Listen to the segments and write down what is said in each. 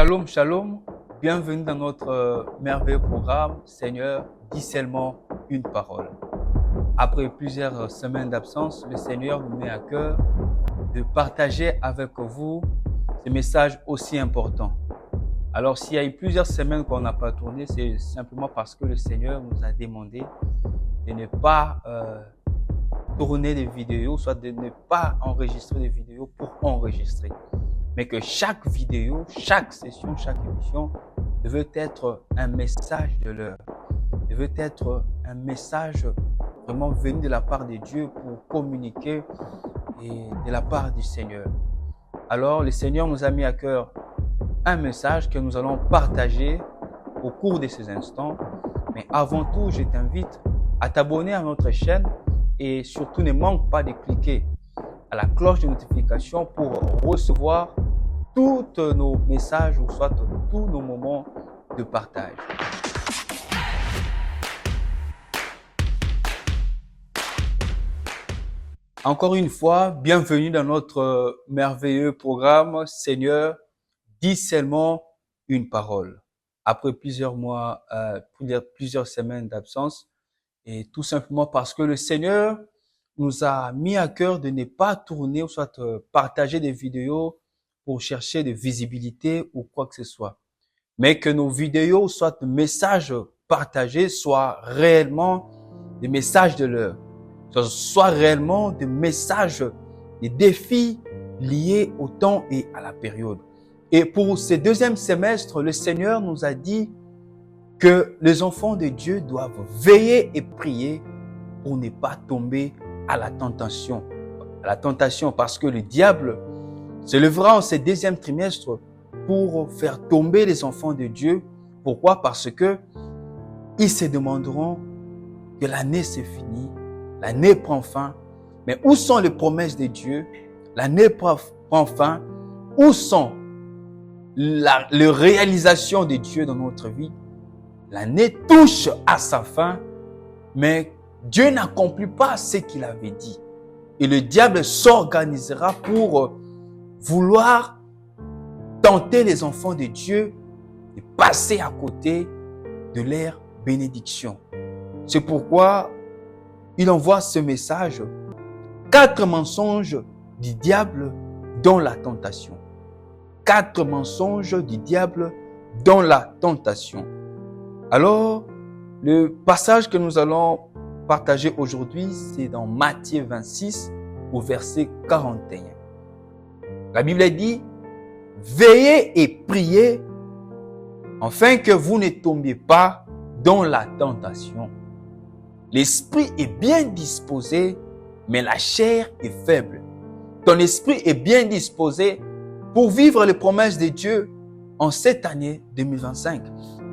Shalom, shalom. Bienvenue dans notre merveilleux programme Seigneur, dis seulement une parole. Après plusieurs semaines d'absence, le Seigneur nous met à cœur de partager avec vous ce message aussi important. Alors, s'il y a eu plusieurs semaines qu'on n'a pas tourné, c'est simplement parce que le Seigneur nous a demandé de ne pas tourner des vidéos, soit de ne pas enregistrer des vidéos pour enregistrer. Mais que chaque vidéo, chaque session, chaque émission devait être un message de l'heure, devait être un message vraiment venu de la part de Dieu pour communiquer et de la part du Seigneur. Alors, le Seigneur nous a mis à cœur un message que nous allons partager au cours de ces instants. Mais avant tout, je t'invite à t'abonner à notre chaîne et surtout ne manque pas de cliquer à la cloche de notification pour recevoir tous nos messages ou soit tous nos moments de partage. Encore une fois, bienvenue dans notre merveilleux programme Seigneur, dis seulement une parole. Après plusieurs mois, plusieurs semaines d'absence, et tout simplement parce que le Seigneur nous a mis à cœur de ne pas tourner ou soit partager des vidéos pour chercher de visibilité ou quoi que ce soit. Mais que nos vidéos, soit de messages partagés, soient réellement des messages de l'heure. Soit réellement des messages, des défis liés au temps et à la période. Et pour ce deuxième semestre, le Seigneur nous a dit que les enfants de Dieu doivent veiller et prier pour ne pas tomber à la tentation. Parce que le diable se lèvera en ce deuxième trimestre pour faire tomber les enfants de Dieu. Pourquoi? Parce que ils se demanderont que l'année c'est fini, l'année prend fin. Mais où sont les promesses de Dieu? L'année prend fin. Où sont les réalisations de Dieu dans notre vie? L'année touche à sa fin, mais Dieu n'accomplit pas ce qu'il avait dit. Et le diable s'organisera pour vouloir tenter les enfants de Dieu de passer à côté de leur bénédiction. C'est pourquoi il envoie ce message. 4 mensonges du diable dans la tentation. 4 mensonges du diable dans la tentation. Alors, le passage que nous allons partager aujourd'hui, c'est dans Matthieu 26 au verset 41. La Bible dit, « Veillez et priez afin que vous ne tombiez pas dans la tentation. L'esprit est bien disposé, mais la chair est faible. » Ton esprit est bien disposé pour vivre les promesses de Dieu en cette année 2025.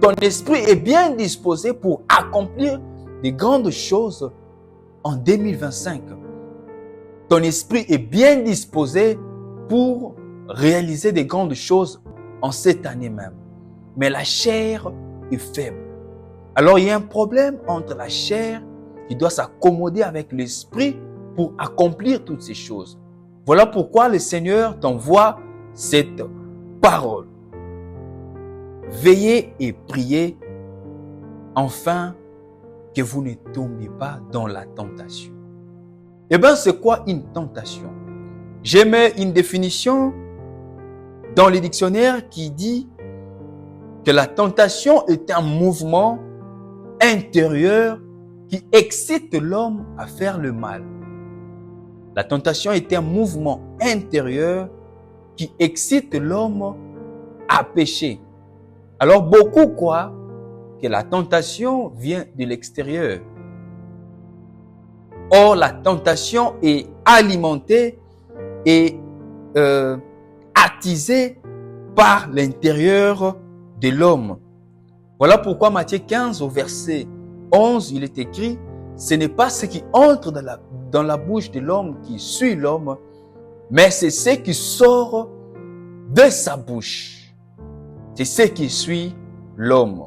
Ton esprit est bien disposé pour accomplir des grandes choses en 2025. Ton esprit est bien disposé pour réaliser des grandes choses en cette année même. Mais la chair est faible. Alors il y a un problème entre la chair qui doit s'accommoder avec l'esprit pour accomplir toutes ces choses. Voilà pourquoi le Seigneur t'envoie cette parole. Veillez et priez afin que vous ne tombiez pas dans la tentation. Eh bien, c'est quoi une tentation? J'ai mis une définition dans le dictionnaire qui dit que la tentation est un mouvement intérieur qui excite l'homme à faire le mal. La tentation est un mouvement intérieur qui excite l'homme à pécher. Alors, beaucoup croient que la tentation vient de l'extérieur. Or, la tentation est alimentée et attisée par l'intérieur de l'homme. Voilà pourquoi Matthieu 15 au verset 11, il est écrit, « Ce n'est pas ce qui entre dans la bouche de l'homme qui suit l'homme, mais c'est ce qui sort de sa bouche. C'est ce qui suit l'homme. »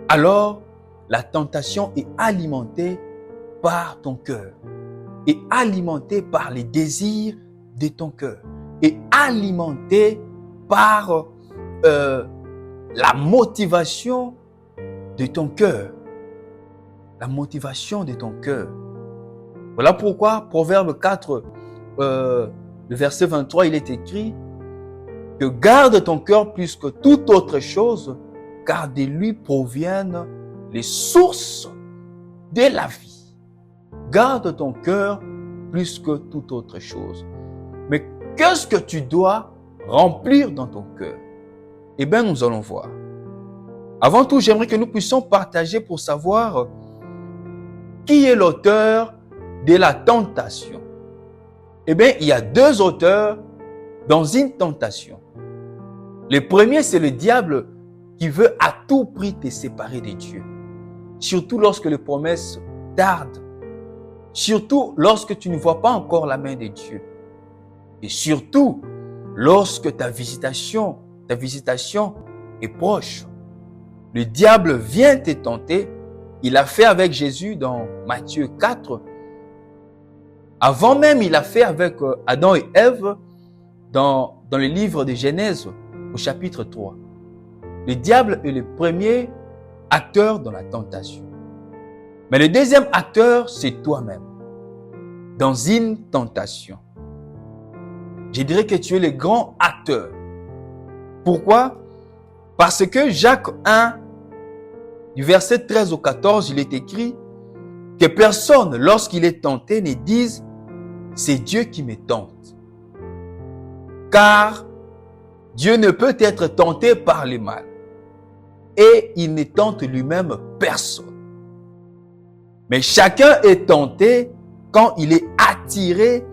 Alors, la tentation est alimentée par ton cœur, est alimentée par les désirs de ton cœur, est alimentée par la motivation de ton cœur. La motivation de ton cœur. Voilà pourquoi, Proverbe 4, le verset 23, il est écrit que garde ton cœur plus que toute autre chose, car de lui proviennent les sources de la vie. Garde ton cœur plus que toute autre chose. Mais qu'est-ce que tu dois remplir dans ton cœur? Eh bien, nous allons voir. Avant tout, j'aimerais que nous puissions partager pour savoir qui est l'auteur de la tentation. Eh bien, il y a deux auteurs dans une tentation. Le premier, c'est le diable qui veut à tout prix te séparer de Dieu. Surtout lorsque les promesses tardent. Surtout lorsque tu ne vois pas encore la main de Dieu. Et surtout lorsque ta visitation est proche. Le diable vient te tenter. Il l'a fait avec Jésus dans Matthieu 4. Avant même, il l'a fait avec Adam et Ève dans le livre de Genèse au chapitre 3. Le diable est le premier acteur dans la tentation. Mais le deuxième acteur, c'est toi-même. Dans une tentation. Je dirais que tu es le grand acteur. Pourquoi? Parce que Jacques 1, du verset 13 au 14, il est écrit que personne, lorsqu'il est tenté, ne dise « c'est Dieu qui me tente ». Car Dieu ne peut être tenté par le mal. Et il ne tente lui-même personne. Mais chacun est tenté quand il est attiré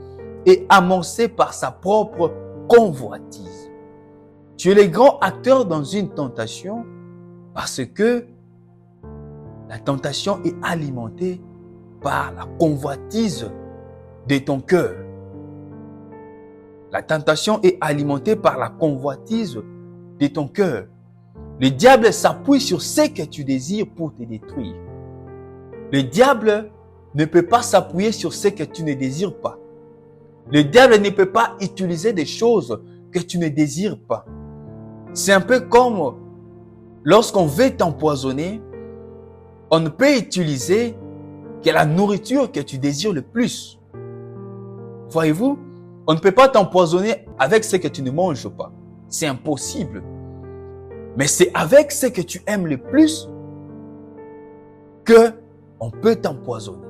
et amorcé par sa propre convoitise. Tu es le grand acteur dans une tentation parce que la tentation est alimentée par la convoitise de ton cœur. La tentation est alimentée par la convoitise de ton cœur. Le diable s'appuie sur ce que tu désires pour te détruire. Le diable ne peut pas s'appuyer sur ce que tu ne désires pas. Le diable ne peut pas utiliser des choses que tu ne désires pas. C'est un peu comme lorsqu'on veut t'empoisonner, on ne peut utiliser que la nourriture que tu désires le plus. Voyez-vous, on ne peut pas t'empoisonner avec ce que tu ne manges pas. C'est impossible. Mais c'est avec ce que tu aimes le plus que on peut t'empoisonner.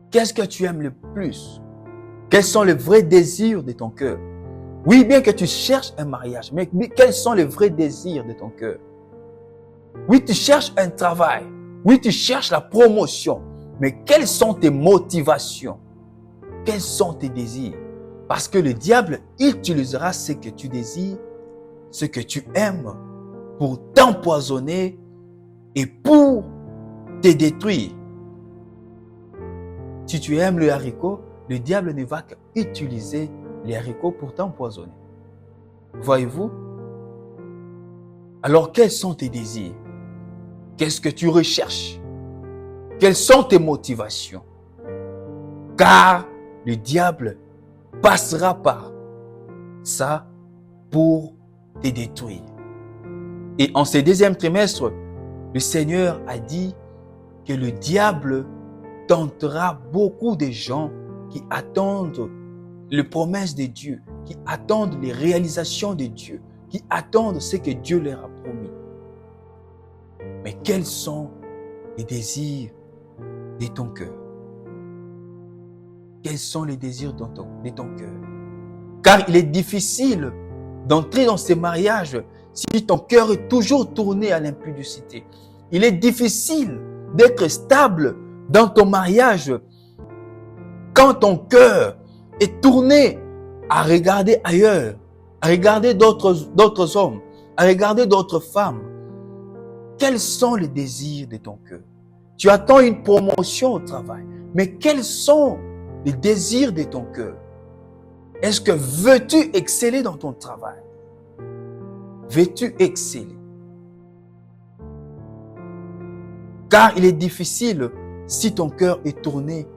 Qu'est-ce que tu aimes le plus? Quels sont les vrais désirs de ton cœur? Oui, bien que tu cherches un mariage, mais quels sont les vrais désirs de ton cœur? Oui, tu cherches un travail. Oui, tu cherches la promotion. Mais quelles sont tes motivations? Quels sont tes désirs? Parce que le diable utilisera ce que tu désires, ce que tu aimes, pour t'empoisonner et pour te détruire. Si tu aimes le haricot, le diable ne va qu'utiliser les haricots pour t'empoisonner. Voyez-vous? Alors, quels sont tes désirs? Qu'est-ce que tu recherches? Quelles sont tes motivations? Car le diable passera par ça pour te détruire. Et en ce deuxième trimestre, le Seigneur a dit que le diable tentera beaucoup de gens qui attendent les promesses de Dieu, qui attendent les réalisations de Dieu, qui attendent ce que Dieu leur a promis. Mais quels sont les désirs de ton cœur? Quels sont les désirs de ton cœur? Car il est difficile d'entrer dans ces mariages si ton cœur est toujours tourné à l'impudicité. Il est difficile d'être stable dans ton mariage quand ton cœur est tourné à regarder ailleurs, à regarder d'autres hommes, à regarder d'autres femmes. Quels sont les désirs de ton cœur? Tu attends une promotion au travail, mais quels sont les désirs de ton cœur? Est-ce que veux-tu exceller dans ton travail? Veux-tu exceller? Car il est difficile si ton cœur est tourné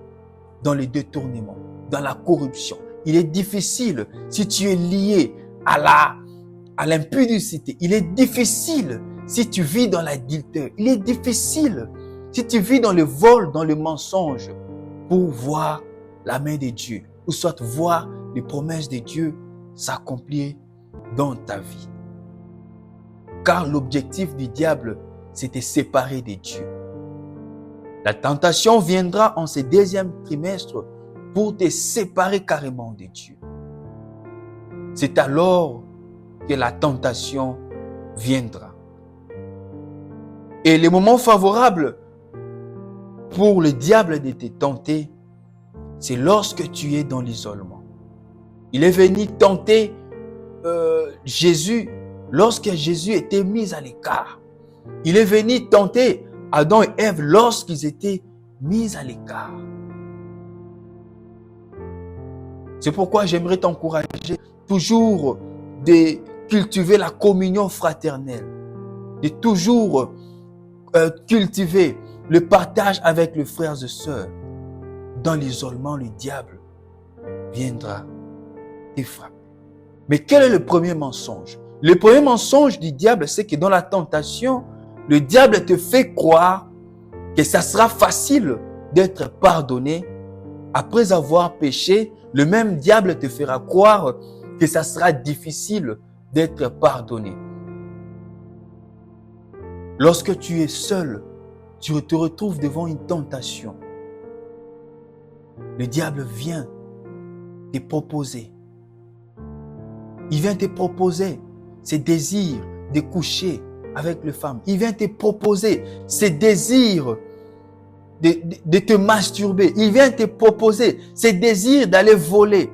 dans les détournements, dans la corruption. Il est difficile si tu es lié à l'impudicité. Il est difficile si tu vis dans l'adultère. Il est difficile si tu vis dans le vol, dans le mensonge, pour voir la main de Dieu, ou soit voir les promesses de Dieu s'accomplir dans ta vie. Car l'objectif du diable, c'est de séparer de Dieu. La tentation viendra en ce deuxième trimestre pour te séparer carrément de Dieu. C'est alors que la tentation viendra. Et le moment favorable pour le diable de te tenter, c'est lorsque tu es dans l'isolement. Il est venu tenter Jésus lorsque Jésus était mis à l'écart. Il est venu tenter Adam et Ève lorsqu'ils étaient mis à l'écart. C'est pourquoi j'aimerais t'encourager toujours de cultiver la communion fraternelle, de toujours cultiver le partage avec les frères et sœurs. Dans l'isolement, le diable viendra te frapper. Mais quel est le premier mensonge? Le premier mensonge du diable, c'est que dans la tentation, le diable te fait croire que ça sera facile d'être pardonné. Après avoir péché, le même diable te fera croire que ça sera difficile d'être pardonné. Lorsque tu es seul, tu te retrouves devant une tentation. Le diable vient te proposer. Il vient te proposer ses désirs de coucher avec les femmes. Il vient te proposer ses désirs de te masturber. Il vient te proposer ses désirs d'aller voler,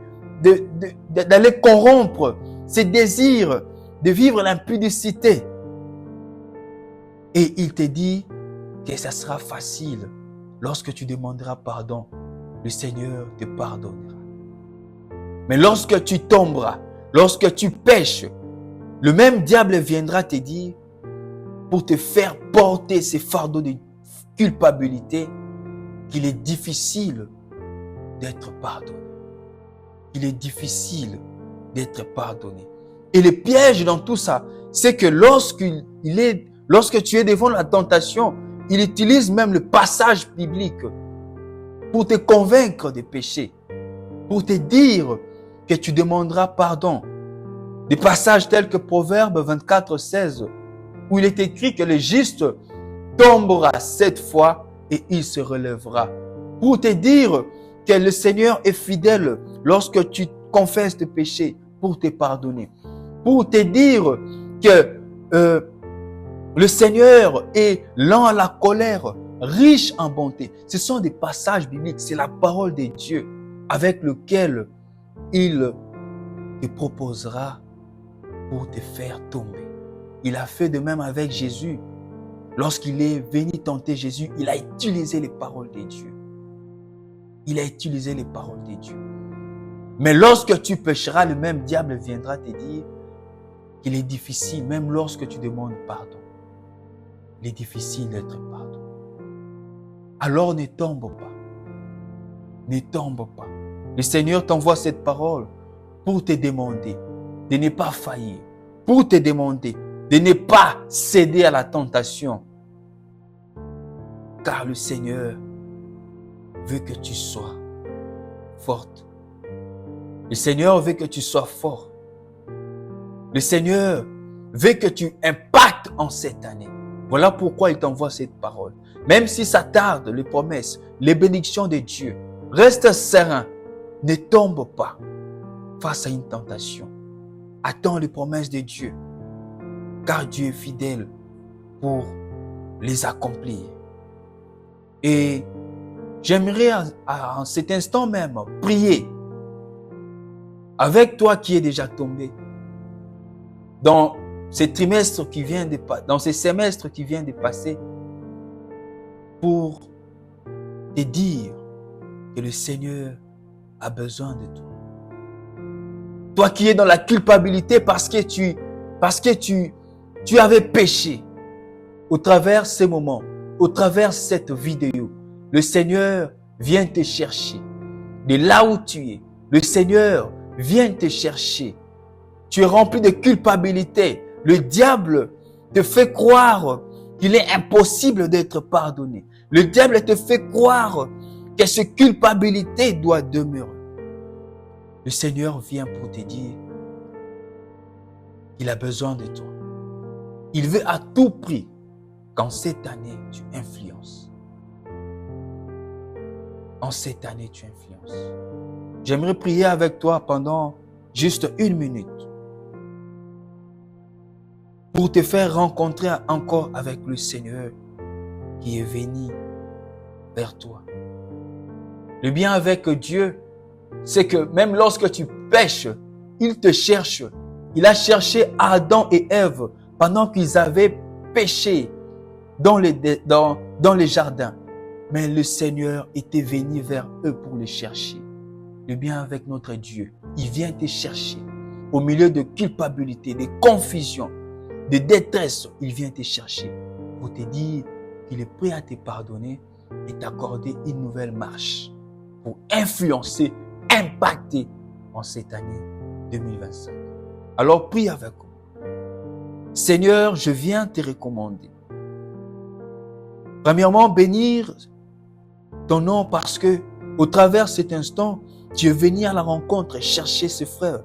d'aller corrompre, ses désirs de vivre l'impudicité. Et il te dit que ça sera facile lorsque tu demanderas pardon. Le Seigneur te pardonnera. Mais lorsque tu tomberas, lorsque tu pèches, le même diable viendra te dire, pour te faire porter ces fardeaux de culpabilité, qu'il est difficile d'être pardonné. Il est difficile d'être pardonné. Et le piège dans tout ça, c'est que lorsque tu es devant la tentation, il utilise même le passage biblique pour te convaincre de péché, pour te dire que tu demanderas pardon. Des passages tels que Proverbe 24, 16, où il est écrit que le juste tombera 7 fois et il se relèvera. Pour te dire que le Seigneur est fidèle lorsque tu confesses tes péchés pour te pardonner. Pour te dire que le Seigneur est lent à la colère, riche en bonté. Ce sont des passages bibliques, c'est la parole de Dieu avec lequel il te proposera pour te faire tomber. Il a fait de même avec Jésus. Lorsqu'il est venu tenter Jésus, il a utilisé les paroles de Dieu. Il a utilisé les paroles de Dieu. Mais lorsque tu pécheras, le même diable viendra te dire qu'il est difficile, même lorsque tu demandes pardon. Il est difficile d'être pardonné. Alors ne tombe pas. Ne tombe pas. Le Seigneur t'envoie cette parole pour te demander de ne pas faillir, pour te demander de ne pas céder à la tentation. Car le Seigneur veut que tu sois forte. Le Seigneur veut que tu sois fort. Le Seigneur veut que tu impactes en cette année. Voilà pourquoi il t'envoie cette parole. Même si ça tarde, les promesses, les bénédictions de Dieu, reste serein. Ne tombe pas face à une tentation. Attends les promesses de Dieu, car Dieu est fidèle pour les accomplir. Et j'aimerais en cet instant même prier avec toi qui es déjà tombé dans ces trimestres qui viennent de passer, dans ces semestres qui viennent de passer, pour te dire que le Seigneur a besoin de toi. Toi qui es dans la culpabilité parce que tu avais péché. Au travers ces moments, au travers cette vidéo, le Seigneur vient te chercher. De là où tu es, le Seigneur vient te chercher Tu es rempli de culpabilité. Le diable te fait croire qu'il est impossible d'être pardonné. Le diable te fait croire que cette culpabilité doit demeurer. Le Seigneur vient pour te dire qu'il a besoin de toi. Il veut à tout prix qu'en cette année, tu influences. En cette année, tu influences. J'aimerais prier avec toi pendant juste 1 minute pour te faire rencontrer encore avec le Seigneur qui est venu vers toi. Le bien avec Dieu, c'est que même lorsque tu pèches, il te cherche. Il a cherché Adam et Ève pendant qu'ils avaient péché dans les jardins. Mais le Seigneur était venu vers eux pour les chercher. Le bien avec notre Dieu, il vient te chercher. Au milieu de culpabilité, de confusion, de détresse, il vient te chercher pour te dire qu'il est prêt à te pardonner et t'accorder une nouvelle marche pour influencer, impacter en cette année 2025. Alors prie avec moi. Seigneur, je viens te recommander. Premièrement, bénir ton nom parce que au travers de cet instant, tu es venu à la rencontre et chercher ses frères,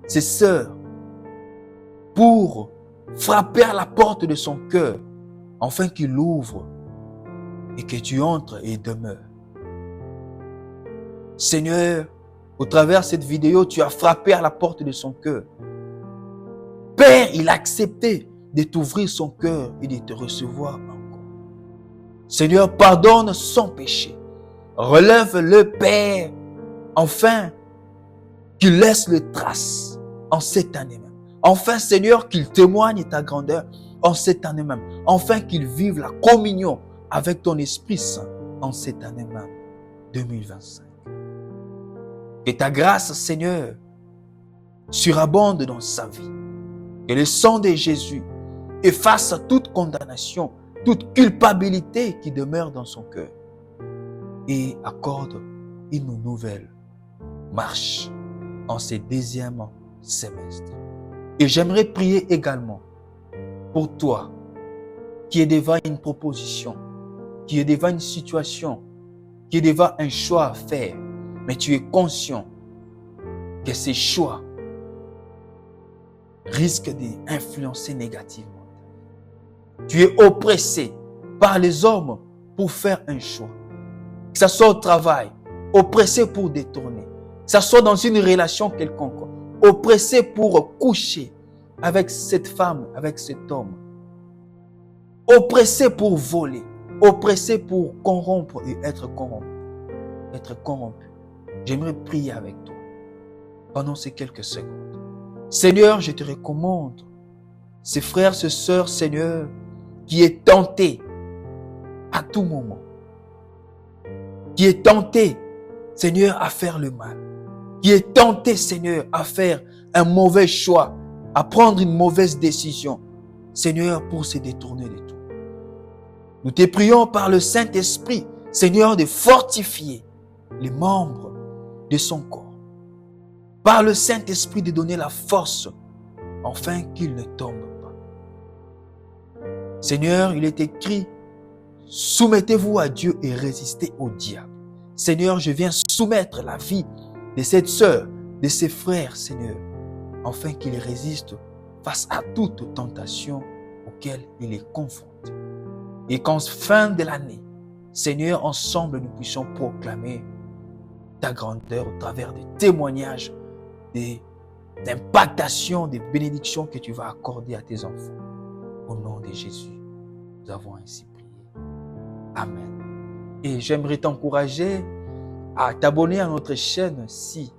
ses sœurs pour frapper à la porte de son cœur afin qu'il ouvre et que tu entres et demeures. Seigneur, au travers de cette vidéo, tu as frappé à la porte de son cœur. Père, il a accepté de t'ouvrir son cœur et de te recevoir encore. Seigneur, pardonne son péché. Relève-le, Père, enfin qu'il laisse le trace en cette année même. Enfin, Seigneur, qu'il témoigne ta grandeur en cette année même. Enfin, qu'il vive la communion avec ton Esprit Saint en cette année même, 2025. Que ta grâce, Seigneur, surabonde dans sa vie. Que le sang de Jésus efface toute condamnation, toute culpabilité qui demeure dans son cœur et accorde une nouvelle marche en ce 2e semestre. Et j'aimerais prier également pour toi qui est devant une proposition, qui est devant une situation, qui est devant un choix à faire, mais tu es conscient que ces choix risquent d'influencer négativement. Tu es oppressé par les hommes pour faire un choix. Que ce soit au travail, oppressé pour détourner. Que ce soit dans une relation quelconque, oppressé pour coucher avec cette femme, avec cet homme. Oppressé pour voler, oppressé pour corrompre et être corrompu. Être corrompu. J'aimerais prier avec toi pendant ces quelques secondes. Seigneur, je te recommande ces frères, ces sœurs, Seigneur, qui est tenté à tout moment, qui est tenté, Seigneur, à faire le mal, qui est tenté, Seigneur, à faire un mauvais choix, à prendre une mauvaise décision, Seigneur, pour se détourner de tout. Nous te prions par le Saint-Esprit, Seigneur, de fortifier les membres de son corps. Par le Saint-Esprit de donner la force, afin qu'ils ne tombent pas. Seigneur, il est écrit, soumettez-vous à Dieu et résistez au diable. Seigneur, je viens soumettre la vie de cette sœur, de ses frères, Seigneur, afin qu'ils résistent face à toute tentation auquel il est confronté. Et qu'en fin de l'année, Seigneur, ensemble, nous puissions proclamer ta grandeur au travers des témoignages, des impactations, des bénédictions que tu vas accorder à tes enfants. Au nom de Jésus, nous avons ainsi prié. Amen. Et j'aimerais t'encourager à t'abonner à notre chaîne si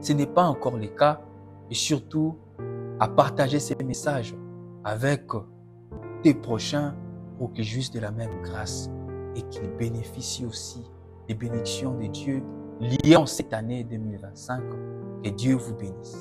ce n'est pas encore le cas et surtout à partager ces messages avec tes prochains pour qu'ils jouissent de la même grâce et qu'ils bénéficient aussi des bénédictions de Dieu liées en cette année 2025. Que Dieu vous bénisse.